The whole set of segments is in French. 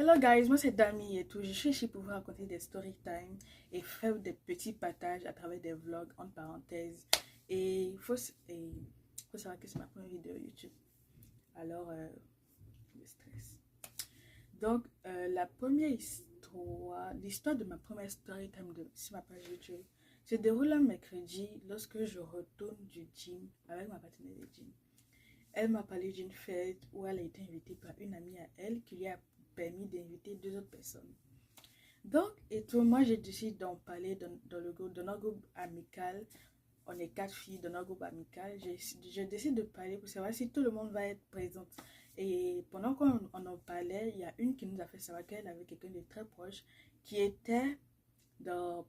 Hello guys, moi c'est Dami et tout. Je suis ici pour vous raconter des story time et faire des petits partages à travers des vlogs entre parenthèses. Et il faut savoir que c'est ma première vidéo YouTube. Alors, le stress. Donc, la première histoire, l'histoire de ma première story time sur ma page YouTube se déroule un mercredi lorsque je retourne du gym avec ma partenaire de gym. Elle m'a parlé d'une fête où elle a été invitée par une amie à elle qui lui a permis d'inviter deux autres personnes. Donc, et tout, moi j'ai décidé d'en parler dans le groupe, dans notre groupe amical. On est 4 filles dans notre groupe amical. Je décide de parler pour savoir si tout le monde va être présente. Et pendant qu'on en parlait, il y a une qui nous a fait savoir qu'elle avait quelqu'un de très proche qui était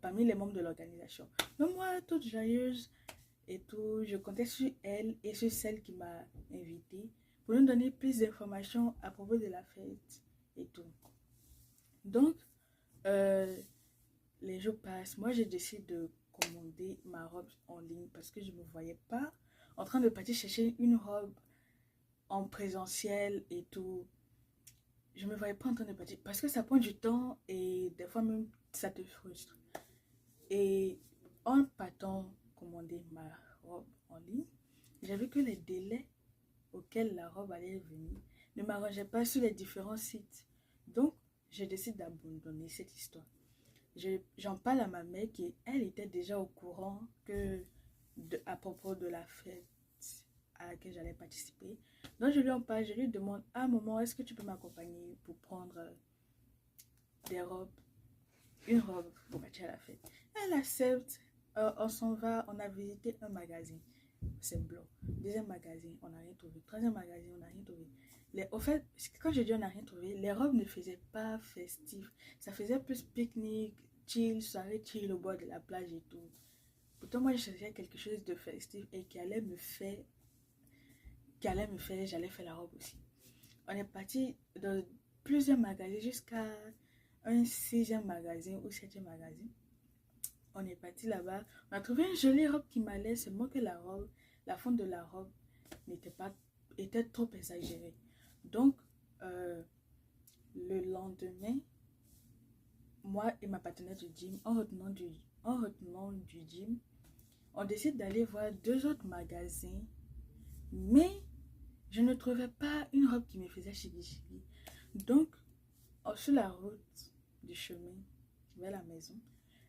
parmi les membres de l'organisation. Donc moi, toute joyeuse et tout, je comptais sur elle et sur celle qui m'a invitée pour nous donner plus d'informations à propos de la fête et tout. Donc, les jours passent. Moi, j'ai décidé de commander ma robe en ligne parce que je ne me voyais pas en train de partir chercher une robe en présentiel et tout. Je ne me voyais pas en train de partir parce que ça prend du temps et des fois même ça te frustre. Et en partant commander ma robe en ligne, j'ai vu que les délais auxquels la robe allait venir ne m'arrangeaient pas sur les différents sites. Donc, je décide d'abandonner cette histoire. J'en parle à ma mère qui, elle, était déjà au courant à propos de la fête à laquelle j'allais participer. Donc, je lui en parle, je lui demande, ah maman, est-ce que tu peux m'accompagner pour prendre des robes, une robe pour partir à la fête. Elle accepte, on s'en va, on a visité un magasin, c'est blanc. Deuxième magasin, on n'a rien trouvé. Troisième magasin, on n'a rien trouvé. Au fait, quand je dis on n'a rien trouvé, les robes ne faisaient pas festif. Ça faisait plus pique-nique, chill, soirée chill au bord de la plage et tout. Pourtant, moi, je cherchais quelque chose de festif et j'allais faire la robe aussi. On est parti dans plusieurs magasins jusqu'à un sixième magasin ou septième magasin. On est parti là-bas. On a trouvé une jolie robe qui m'allait, seulement que la fente de la robe était trop exagérée. Donc, le lendemain, moi et ma partenaire du gym, en retenant du gym, on décide d'aller voir deux autres magasins, mais je ne trouvais pas une robe qui me faisait chibi. Donc, sur la route du chemin vers la maison,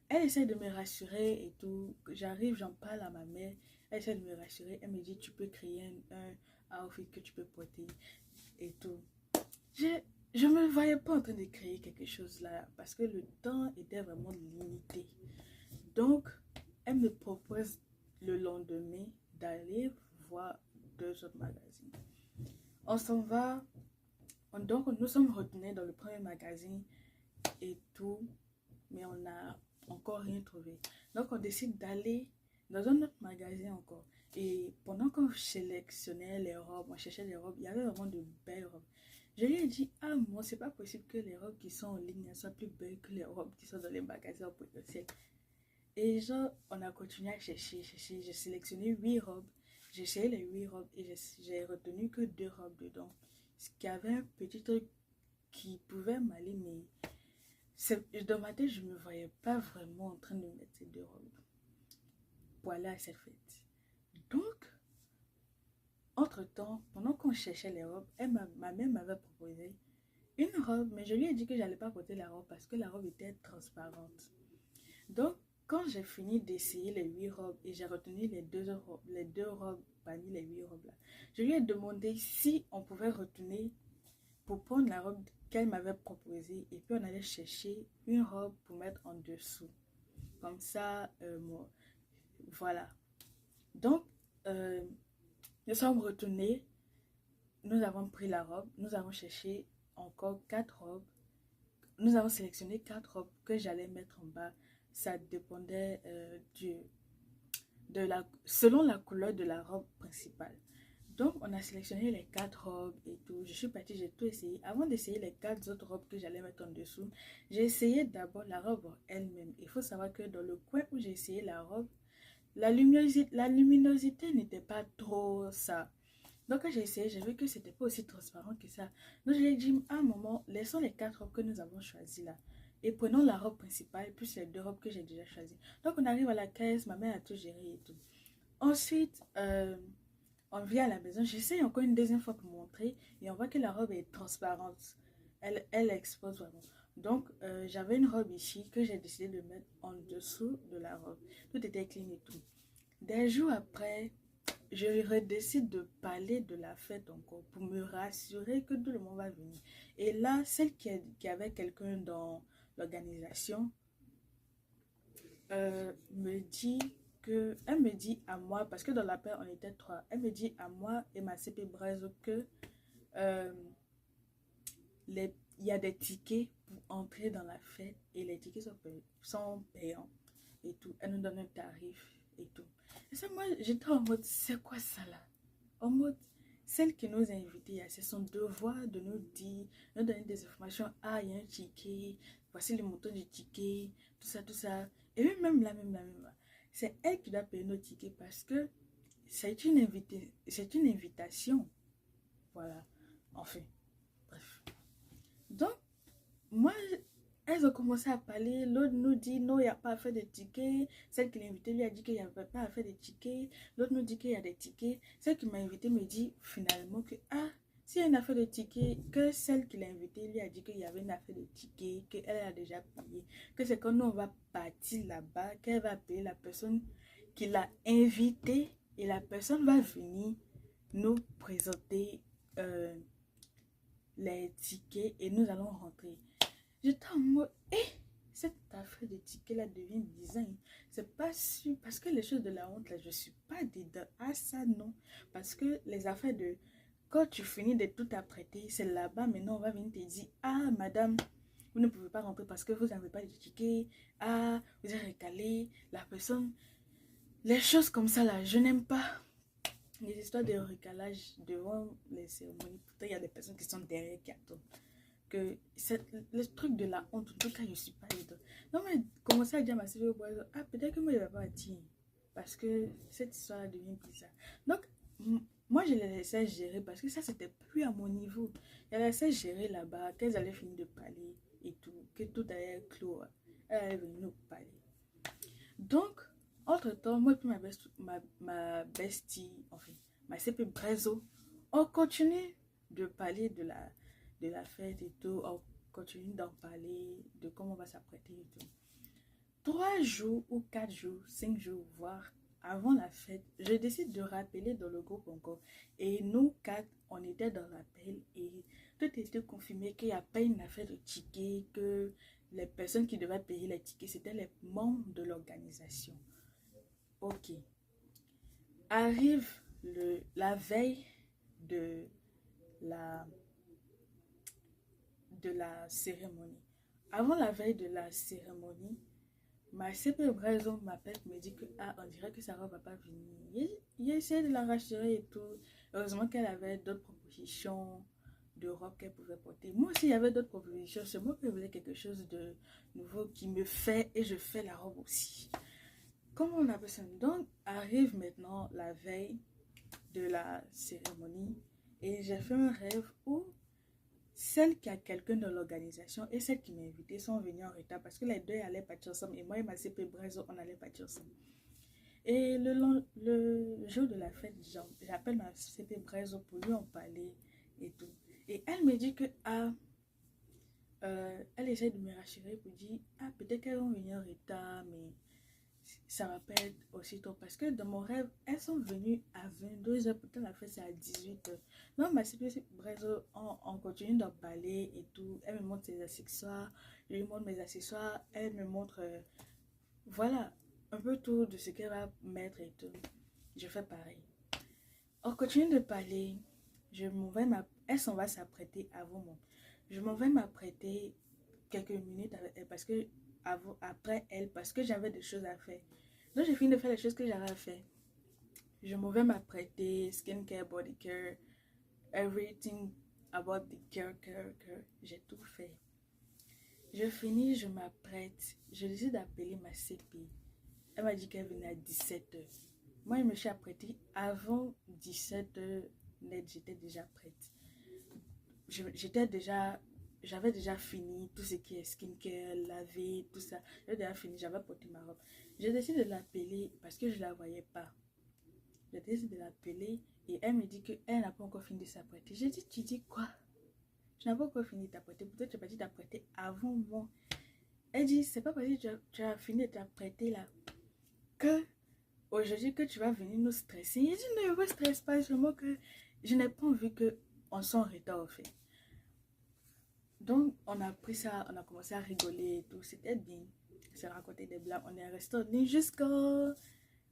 elle essaie de me rassurer et tout. J'arrive, j'en parle à ma mère. Elle essaie de me rassurer. Elle me dit, tu peux créer un outfit que tu peux porter et tout. Je ne me voyais pas en train de créer quelque chose là parce que le temps était vraiment limité. Donc, elle me propose le lendemain d'aller voir deux autres magasins. On s'en va. Donc, nous sommes retenus dans le premier magasin et tout, mais on n'a encore rien trouvé. Donc, on décide d'aller dans un autre magasin encore. Et pendant qu'on sélectionnait les robes, on cherchait les robes, il y avait vraiment de belles robes. Je lui ai dit, ah, moi, c'est pas possible que les robes qui sont en ligne soient plus belles que les robes qui sont dans les magasins en potentiel. Et genre, on a continué à chercher. J'ai sélectionné 8 robes. J'ai essayé les 8 robes et j'ai retenu que 2 robes dedans. Ce qui avait un petit truc qui pouvait m'aller, mais dans ma tête, je ne me voyais pas vraiment en train de mettre ces 2 robes pour aller à cette fête. Donc, entre-temps, pendant qu'on cherchait les robes, ma mère m'avait proposé une robe, mais je lui ai dit que je n'allais pas porter la robe parce que la robe était transparente. Donc, quand j'ai fini d'essayer les 8 robes et j'ai retenu les deux robes parmi les 8 robes là, je lui ai demandé si on pouvait retourner pour prendre la robe qu'elle m'avait proposée et puis on allait chercher une robe pour mettre en dessous. Comme ça, voilà. Donc, nous sommes retournés, nous avons pris la robe, nous avons cherché encore 4 robes. Nous avons sélectionné 4 robes que j'allais mettre en bas. Ça dépendait selon la couleur de la robe principale. Donc, on a sélectionné les 4 robes et tout. Je suis partie, j'ai tout essayé. Avant d'essayer les 4 autres robes que j'allais mettre en dessous, j'ai essayé d'abord la robe elle-même. Il faut savoir que dans le coin où j'ai essayé la robe, la luminosité n'était pas trop ça. Donc quand j'ai essayé, j'ai vu que c'était pas aussi transparent que ça. Donc je lui ai dit, à un moment, laissons les 4 robes que nous avons choisies là. Et prenons la robe principale, plus les 2 robes que j'ai déjà choisies. Donc on arrive à la caisse, ma mère a tout géré et tout. Ensuite, on vient à la maison, j'essaye encore une deuxième fois pour montrer. Et on voit que la robe est transparente. Elle expose vraiment. Donc j'avais une robe ici que j'ai décidé de mettre en dessous de la robe. Tout était clean et tout. Des jours après, je redécide de parler de la fête encore pour me rassurer que tout le monde va venir. Et là, celle qui avait quelqu'un dans l'organisation elle me dit à moi, parce que dans l'appel on était 3, elle me dit à moi et ma CP Brazo que euh, il y a des tickets pour entrer dans la fête et les tickets sont payants et tout. Elle nous donne un tarif et tout. Et ça, moi, j'étais en mode, c'est quoi ça là? En mode, celle qui nous a invités, c'est son devoir de nous dire, de nous donner des informations. Ah, il y a un ticket, voici le montant du ticket, tout ça, tout ça. Et puis même là, c'est elle qui doit payer nos tickets parce que c'est une invitation. Voilà, enfin, bref. Donc, moi, elles ont commencé à parler. L'autre nous dit non, il n'y a pas à faire de tickets. Celle qui l'a invité lui a dit qu'il n'y avait pas à faire de tickets. L'autre nous dit qu'il y a des tickets. Celle qui m'a invité me dit finalement que s'il y a une affaire de tickets, que celle qui l'a invité lui a dit qu'il y avait une affaire de tickets, qu'elle a déjà payé. Que c'est quand nous on va partir là-bas, qu'elle va payer la personne qui l'a invité et la personne va venir nous présenter les tickets et nous allons rentrer. J'étais en mode, cette affaire de ticket là devient bizarre. C'est pas sûr, parce que les choses de la honte là, je suis pas dedans. Ah ça non, parce que les affaires de, quand tu finis de tout apprêter, c'est là-bas, maintenant on va venir te dire, ah madame, vous ne pouvez pas rentrer parce que vous n'avez pas de ticket, ah, vous êtes recalé, la personne, les choses comme ça là, je n'aime pas. Les histoires de recalage devant les cérémonies, pourtant il y a des personnes qui sont derrière qui attendent. Que le truc de la honte, en tout cas, je suis pas dedans. Non, mais commencer à dire à ma soeur, peut-être que moi, je ne vais pas dire. Parce que cette histoire devient bizarre. Donc, moi, je les laissais gérer parce que ça, c'était plus à mon niveau. Je les laissais gérer là-bas, qu'elles allaient finir de parler et tout, que tout allait clos. Elle allait venir nous parler. Donc, entre-temps, moi et puis ma bestie, enfin, ma CP Brezo, on continue de parler de la fête et tout. On continue d'en parler, de comment on va s'apprêter et tout. 3 jours ou 4 jours, 5 jours, voire avant la fête, je décide de rappeler dans le groupe encore. Et nous 4, on était dans l'appel et tout était confirmé qu'il n'y a pas une affaire de ticket, que les personnes qui devaient payer les tickets, c'était les membres de l'organisation. Ok. Arrive la veille de la, de la cérémonie. Avant la veille de la cérémonie, ma CP Braison m'appelle, me dit que on dirait que Sarah va pas venir. J'ai essayé de la rassurer et tout. Heureusement qu'elle avait d'autres propositions de robe qu'elle pouvait porter. Moi aussi, il y avait d'autres propositions. C'est moi qui voulais quelque chose de nouveau qui me fait et je fais la robe aussi. Comment on appelle ça? Donc, arrive maintenant la veille de la cérémonie et j'ai fait un rêve où celle qui a quelqu'un dans l'organisation et celle qui m'a invité sont venues en retard parce que les deux allaient partir ensemble et moi et ma CP Brazo, on allait partir ensemble. Et le jour de la fête, j'appelle ma CP Brazo pour lui en parler et tout. Et elle me dit que elle essaie de me rassurer pour dire peut-être qu'elles vont venir en retard, mais ça va pas être aussitôt parce que dans mon rêve, elles sont venues à 22h, pourtant la fête c'est à 18h. Non, ma CP Brazo, on continue d'en parler et tout. Elle me montre ses accessoires, je lui montre mes accessoires, elle me montre, voilà, un peu tout de ce qu'elle va mettre et tout. Je fais pareil. On continue de parler, elle s'en va s'apprêter avant moi. Je m'en vais m'apprêter quelques minutes avec elle parce que après elle, parce que j'avais des choses à faire. Donc j'ai fini de faire les choses que j'avais à faire. Je m'en vais m'apprêter, skincare, body care, everything about the care. J'ai tout fait. Je finis, je m'apprête. Je décide d'appeler ma CP. Elle m'a dit qu'elle venait à 17h. Moi, je me suis apprêtée avant 17h net, j'étais déjà prête. J'avais déjà fini tout ce qui est skincare, laver, tout ça. J'avais déjà fini, j'avais porté ma robe. J'ai décidé de l'appeler parce que je ne la voyais pas. J'ai décidé de l'appeler et elle me dit qu'elle n'a pas encore fini de s'apprêter. J'ai dit, tu dis quoi? Tu n'as pas encore fini de t'apprêter. Peut-être que tu n'as pas dit t'apprêter avant moi. Elle dit, c'est pas parce que tu as fini de t'apprêter là que aujourd'hui que tu vas venir nous stresser. Il dit, non, je ne vous stresse pas, seulement que je n'ai pas envie qu'on soit en retard au fait. Donc, on a pris ça, on a commencé à rigoler et tout, c'était bien. On s'est raconté des blagues, on est resté en ligne jusqu'à...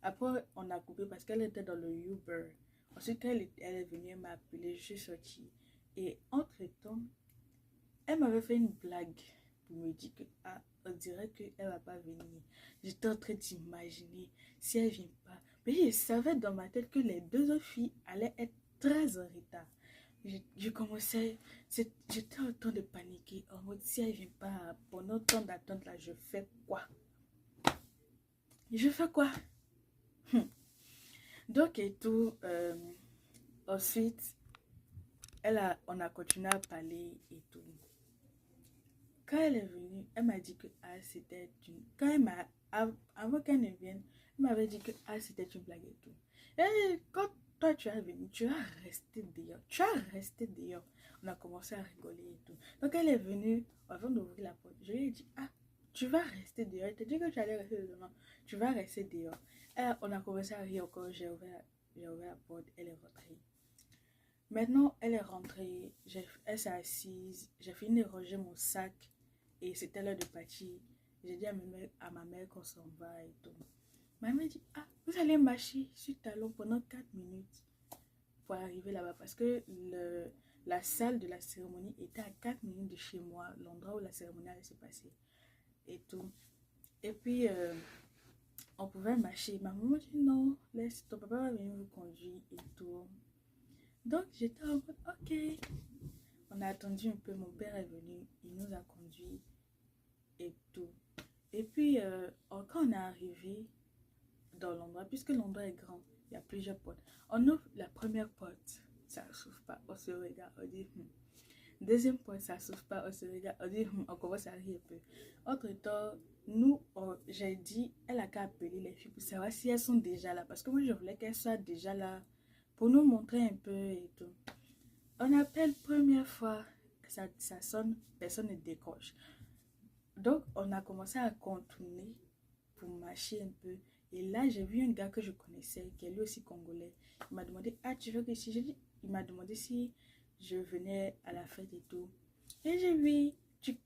Après, on a coupé parce qu'elle était dans le Uber. Ensuite, quand elle est venue, elle m'a appelé, je suis sortie. Et entre-temps, elle m'avait fait une blague pour me dire que, ah, on dirait qu'elle ne va pas venir. J'étais en train d'imaginer si elle ne vient pas. Mais je savais dans ma tête que les deux autres filles allaient être très en retard. Je commençais, j'étais en train de paniquer. En mode, si elle ne vient pas pendant le temps d'attente là, je fais quoi? Je fais quoi? Donc et tout, ensuite, on a continué à parler et tout. Quand elle est venue, elle m'a dit que ah, c'était une... Avant qu'elle ne vienne, elle m'avait dit que ah, c'était une blague et tout. Et quand toi tu es venu, tu as resté dehors. Tu as resté dehors. On a commencé à rigoler et tout. Donc elle est venue, avant d'ouvrir la porte, je lui ai dit, ah, tu vas rester dehors. Elle t'a dit que tu allais rester dehors. Tu vas rester dehors. Et on a commencé à rire encore. J'ai ouvert la porte, elle est rentrée. Maintenant, elle est rentrée, elle s'est assise, j'ai fini de ranger mon sac et c'était l'heure de partir. J'ai dit à ma mère qu'on s'en va et tout. Ma mère dit, ah, vous allez marcher sur talon pendant 4 minutes pour arriver là-bas parce que la salle de la cérémonie était à 4 minutes de chez moi, l'endroit où la cérémonie allait se passer et tout. Et puis, on pouvait marcher. Ma maman dit, non, laisse, ton papa va venir vous conduire et tout. Donc, j'étais en mode, ok. On a attendu un peu, mon père est venu, il nous a conduits et tout. Et puis, quand on est arrivé dans l'endroit, puisque l'endroit est grand, il y a plusieurs portes. On ouvre la première porte, ça ne s'ouvre pas, on se regarde, on dit, Deuxième porte, ça ne s'ouvre pas, on se regarde, on dit, on commence à rire un peu. Entre-temps, nous, j'ai dit, elle a qu'à appeler les filles pour savoir si elles sont déjà là, parce que moi, je voulais qu'elles soient déjà là pour nous montrer un peu et tout. On appelle première fois, ça sonne, personne ne décroche. Donc, on a commencé à contourner pour marcher un peu. Et là, j'ai vu un gars que je connaissais, qui est lui aussi congolais. Il m'a demandé, ah, tu veux que si je dis, il m'a demandé si je venais à la fête et tout. Et j'ai vu,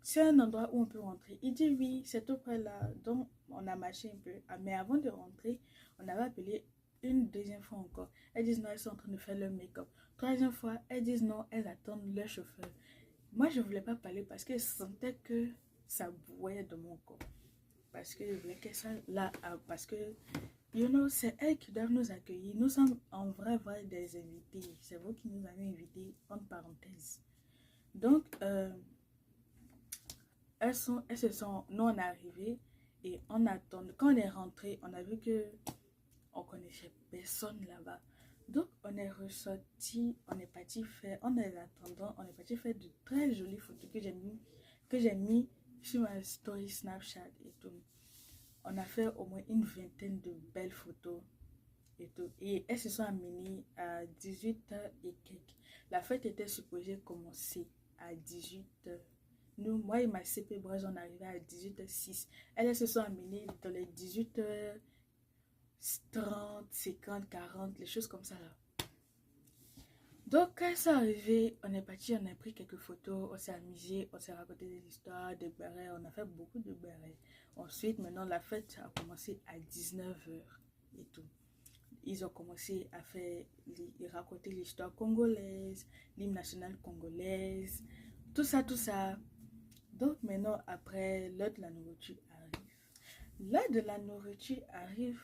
c'est un endroit où on peut rentrer. Il dit oui, c'est tout près là. Donc, on a marché un peu. Mais avant de rentrer, on avait appelé une deuxième fois encore. Elles disent non, elles sont en train de faire leur make-up. Troisième fois, elles disent non, elles attendent leur chauffeur. Moi, je ne voulais pas parler parce que je sentais que ça bouillait de mon corps. Parce que je voulais qu'elles soient là. Parce que, c'est elles qui doivent nous accueillir. Nous sommes en vrai des invités. C'est vous qui nous avez invités, entre parenthèses. Donc, nous on est arrivés et on attend. Quand on est rentré, on a vu que on connaissait personne là-bas. Donc, on est ressorti, on est parti faire, en attendant, on est parti faire de très jolies photos que j'ai mis sur ma story Snapchat et tout. On a fait au moins une vingtaine de belles photos et tout. Et elles se sont amenées à 18h et quelques. La fête était supposée commencer à 18h. Moi et ma CP Braz, on arrivait à 18h06. Elles se sont amenées dans les 18h30, 50, 40, les choses comme ça là. Donc quand c'est arrivé, on est parti, on a pris quelques photos, on s'est amusé, on s'est raconté des histoires, des bérets, on a fait beaucoup de bérets. Ensuite, maintenant la fête a commencé à 19h et tout. Ils ont commencé à raconter l'histoire congolaise, l'hymne national congolaise, tout ça, tout ça. Donc maintenant, après, l'heure de la nourriture arrive. L'heure de la nourriture arrive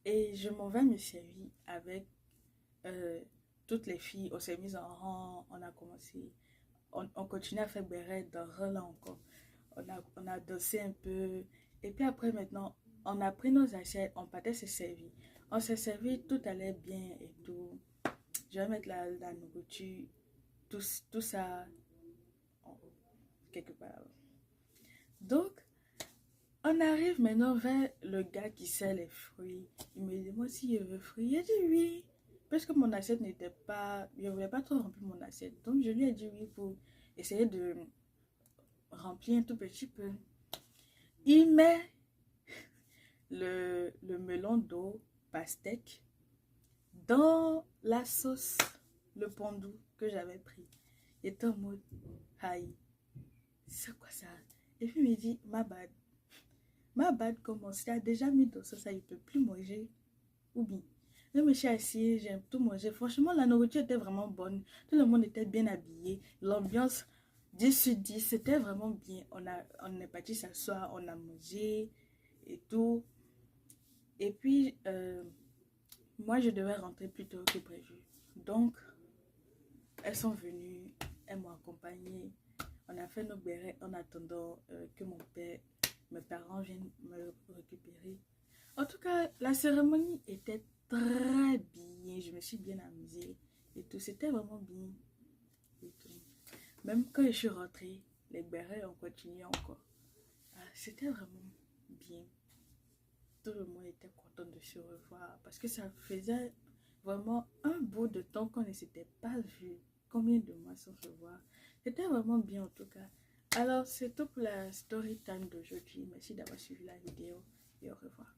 et je m'en vais me servir avec toutes les filles. On s'est mis en rang, on a commencé, on continue à faire béret dans là encore. On a dansé un peu et puis après maintenant, on a pris nos assiettes, on partait se servir. On s'est servi, tout allait bien et tout. je vais mettre la nourriture, tout ça quelque part. Donc, on arrive maintenant vers le gars qui sert les fruits. Il me demande si je veux fruits. J'ai dit oui. Parce que mon assiette n'était pas... Je ne voulais pas trop remplir mon assiette. Donc, je lui ai dit oui pour essayer de remplir un tout petit peu. Il met le melon d'eau pastèque dans la sauce, le pondou que j'avais pris. Il était en mode, aïe, c'est quoi ça? Et puis il me dit, ma bad commence, il a déjà mis dans ça, il ne peut plus manger. Ou bien, je me suis assise, j'ai tout mangé. Franchement, la nourriture était vraiment bonne. Tout le monde était bien habillé. L'ambiance 10 sur 10, c'était vraiment bien. On est parti s'asseoir, on a mangé et tout. Et puis, moi, je devais rentrer plus tôt que prévu. Donc, elles sont venues, elles m'ont accompagnée. On a fait nos bérets en attendant que mes parents viennent me récupérer. En tout cas, la cérémonie était très bien. Je me suis bien amusée et tout. C'était vraiment bien. Et tout. Même quand je suis rentrée, les bérets ont continué encore. Ah, c'était vraiment bien. Tout le monde était content de se revoir parce que ça faisait vraiment un bout de temps qu'on ne s'était pas vu. Combien de mois sans se voir. C'était vraiment bien en tout cas. Alors, c'est tout pour la story time d'aujourd'hui. Merci d'avoir suivi la vidéo et au revoir.